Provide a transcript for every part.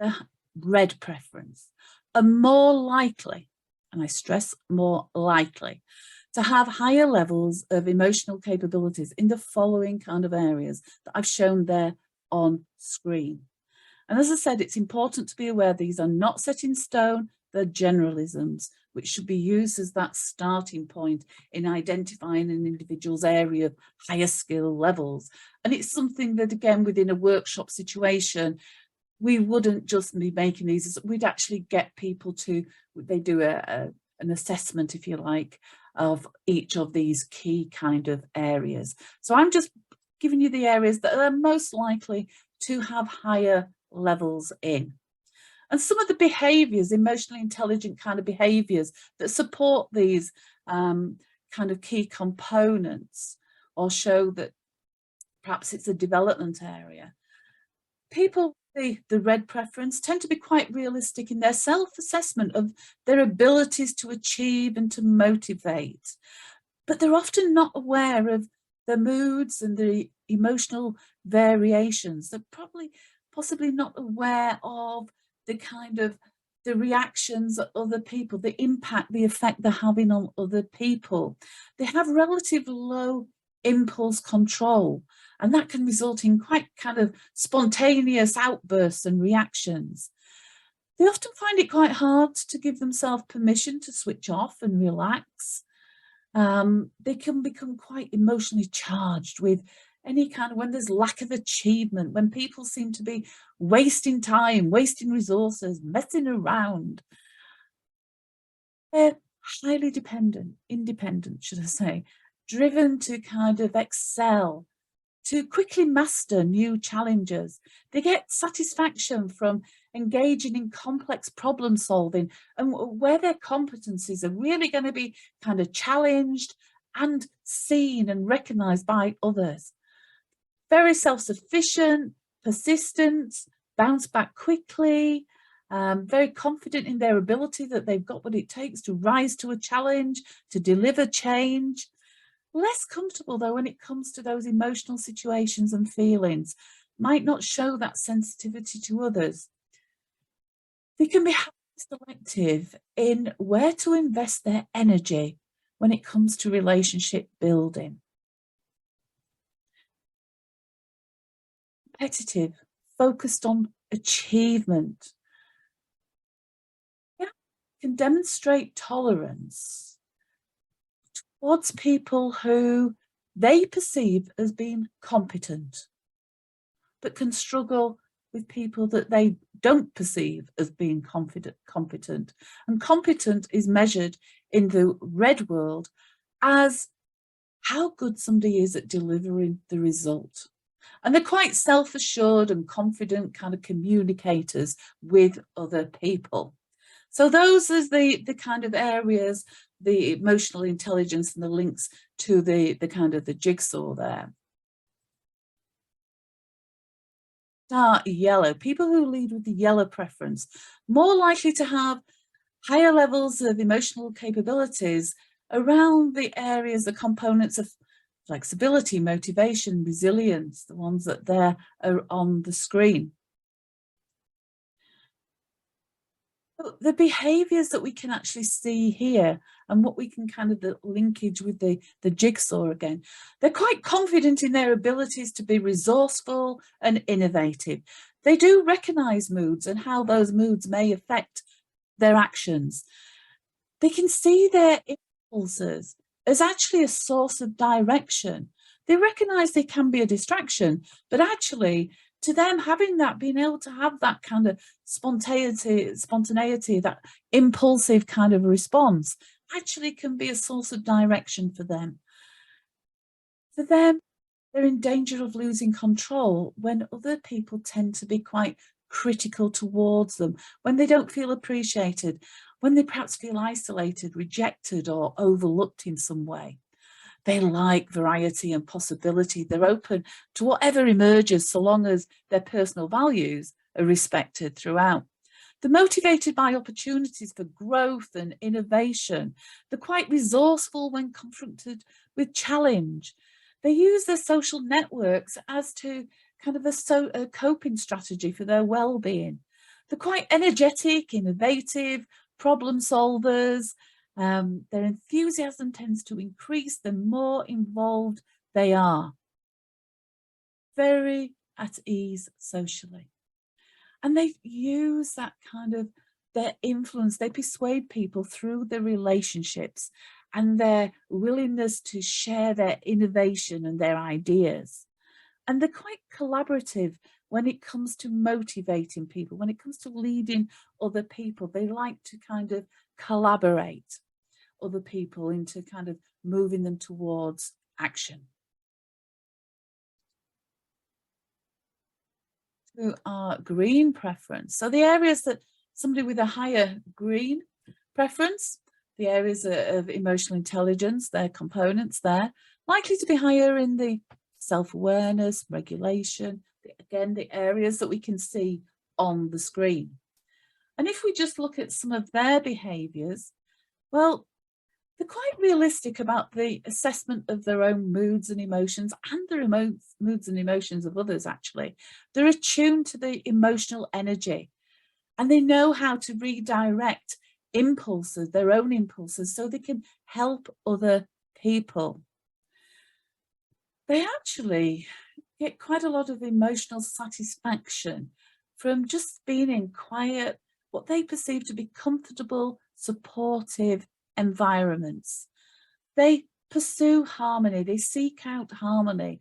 the red preference are more likely, and I stress more likely, to have higher levels of emotional capabilities in the following kind of areas that I've shown there on screen. And as I said, it's important to be aware these are not set in stone, they're generalisms, which should be used as that starting point in identifying an individual's area of higher skill levels. And it's something that, again, within a workshop situation, we wouldn't just be making these, we'd actually get people to, they do an assessment, if you like, of each of these key kind of areas. So I'm just giving you the areas that are most likely to have higher levels in. And some of the behaviours, emotionally intelligent kind of behaviours that support these kind of key components or show that perhaps it's a development area. People with the red preference tend to be quite realistic in their self-assessment of their abilities to achieve and to motivate, but they're often not aware of the moods and the emotional variations. They're possibly not aware of the kind of the reactions of other people, the impact, the effect they're having on other people. They have relatively low impulse control, and that can result in quite kind of spontaneous outbursts and reactions. They often find it quite hard to give themselves permission to switch off and relax. They can become quite emotionally charged with any kind of, when there's lack of achievement, when people seem to be wasting time, wasting resources, messing around. They're highly independent, should I say, driven to kind of excel, to quickly master new challenges. They get satisfaction from engaging in complex problem solving, and where their competencies are really going to be kind of challenged and seen and recognized by others. Very self-sufficient, persistent, bounce back quickly, very confident in their ability that they've got what it takes to rise to a challenge, to deliver change. Less comfortable though when it comes to those emotional situations and feelings, might not show that sensitivity to others. They can be highly selective in where to invest their energy when it comes to relationship building. Competitive, focused on achievement. Yeah, can demonstrate tolerance towards people who they perceive as being competent, but can struggle with people that they don't perceive as being competent. And competent is measured in the red world as how good somebody is at delivering the result. And they're quite self-assured and confident kind of communicators with other people. So those are the kind of areas, the emotional intelligence and the links to the kind of the jigsaw there. Dark yellow, people who lead with the yellow preference, more likely to have higher levels of emotional capabilities around the areas, the components of flexibility, motivation, resilience, the ones that there are on the screen. The behaviours that we can actually see here and what we can kind of the linkage with the jigsaw again, they're quite confident in their abilities to be resourceful and innovative. They do recognise moods and how those moods may affect their actions. They can see their impulses as actually a source of direction. They recognise they can be a distraction, but actually to them having that, being able to have that kind of spontaneity, that impulsive kind of response actually can be a source of direction for them. For them, they're in danger of losing control when other people tend to be quite critical towards them, when they don't feel appreciated, when they perhaps feel isolated, rejected or overlooked in some way. They like variety and possibility. They're open to whatever emerges so long as their personal values are respected throughout. They're motivated by opportunities for growth and innovation. They're quite resourceful when confronted with challenge. They use their social networks as to kind of a coping strategy for their well-being. They're quite energetic, innovative, problem solvers. Their enthusiasm tends to increase the more involved they are. Very at ease socially. And they use that kind of their influence, they persuade people through their relationships and their willingness to share their innovation and their ideas. And they're quite collaborative when it comes to motivating people, when it comes to leading other people. They like to kind of collaborate other people into kind of moving them towards action. To our green preference. So the areas that somebody with a higher green preference, the areas of emotional intelligence, their components there, likely to be higher in the self-awareness, regulation, again, the areas that we can see on the screen. And if we just look at some of their behaviours, well, they're quite realistic about the assessment of their own moods and emotions and the moods and emotions of others, actually. They're attuned to the emotional energy and they know how to redirect impulses, their own impulses, so they can help other people. They actually get quite a lot of emotional satisfaction from just being in quiet, what they perceive to be comfortable, supportive environments. They pursue harmony, they seek out harmony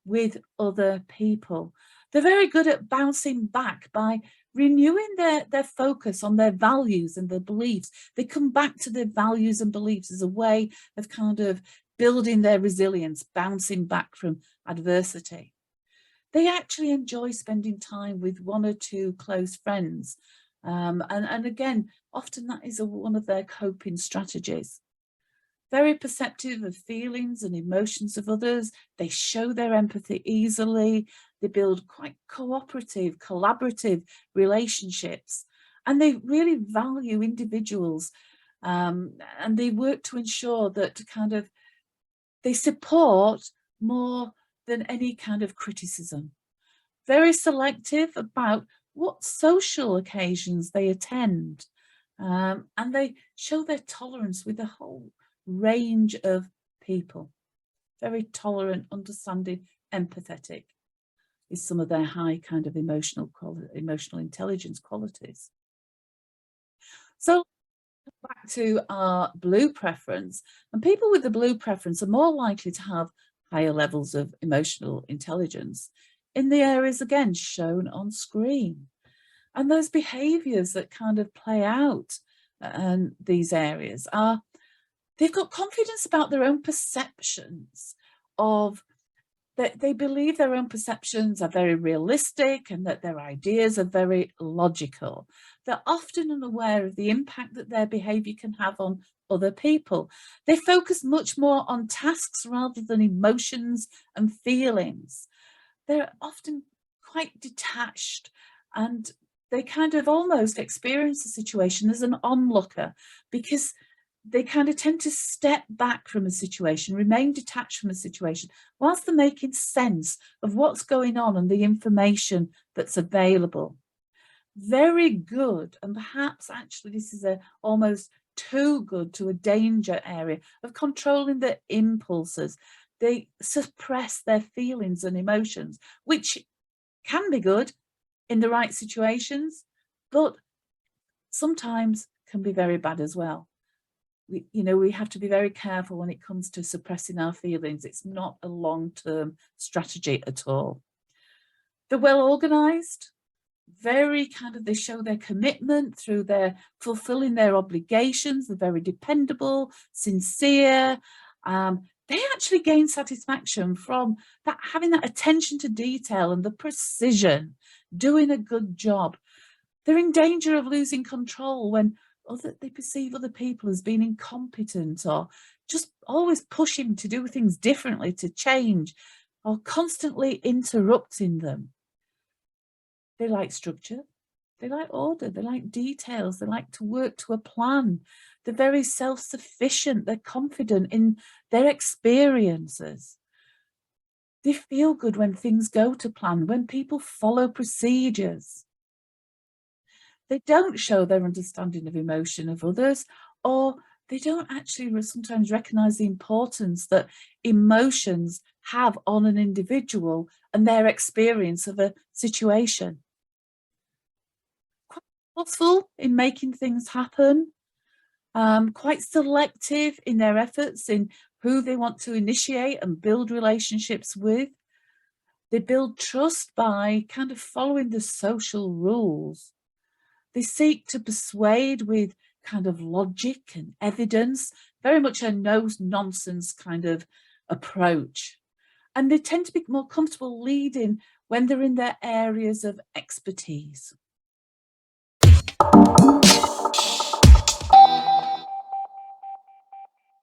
with other people. They're very good at bouncing back by renewing their focus on their values and their beliefs. They come back to their values and beliefs as a way of kind of building their resilience, bouncing back from adversity. They actually enjoy spending time with one or two close friends. And again, often that is one of their coping strategies. Very perceptive of feelings and emotions of others. They show their empathy easily. They build quite cooperative, collaborative relationships. And they really value individuals. And they work to ensure that kind of they support more than any kind of criticism. Very selective about what social occasions they attend. And they show their tolerance with a whole range of people. Very tolerant, understanding, empathetic is some of their high kind of emotional intelligence qualities. So back to our blue preference, and people with the blue preference are more likely to have higher levels of emotional intelligence in the areas again shown on screen. And those behaviors that kind of play out in these areas are, they've got confidence about their own perceptions of that they believe their own perceptions are very realistic and that their ideas are very logical. They're often unaware of the impact that their behavior can have on other people. They focus much more on tasks rather than emotions and feelings. They're often quite detached and they kind of almost experience the situation as an onlooker because they kind of tend to step back from a situation, remain detached from a situation, whilst they're making sense of what's going on and the information that's available. Very good, and perhaps actually this is almost too good to a danger area of controlling their impulses. They suppress their feelings and emotions, which can be good in the right situations, but sometimes can be very bad as well. We have to be very careful when it comes to suppressing our feelings. It's not a long-term strategy at all. They're well organized, very kind of, they show their commitment through their fulfilling their obligations. They're very dependable, sincere. They actually gain satisfaction from that, having that attention to detail and the precision, doing a good job. They're in danger of losing control when they perceive other people as being incompetent or just always pushing to do things differently, to change, or constantly interrupting them. They like structure, they like order, they like details, they like to work to a plan. They're very self-sufficient, they're confident in their experiences. They feel good when things go to plan, when people follow procedures. They don't show their understanding of emotion of others, or they don't actually sometimes recognize the importance that emotions have on an individual and their experience of a situation. Quite forceful in making things happen, quite selective in their efforts in who they want to initiate and build relationships with. They build trust by kind of following the social rules. They seek to persuade with kind of logic and evidence, very much a no nonsense kind of approach. And they tend to be more comfortable leading when they're in their areas of expertise.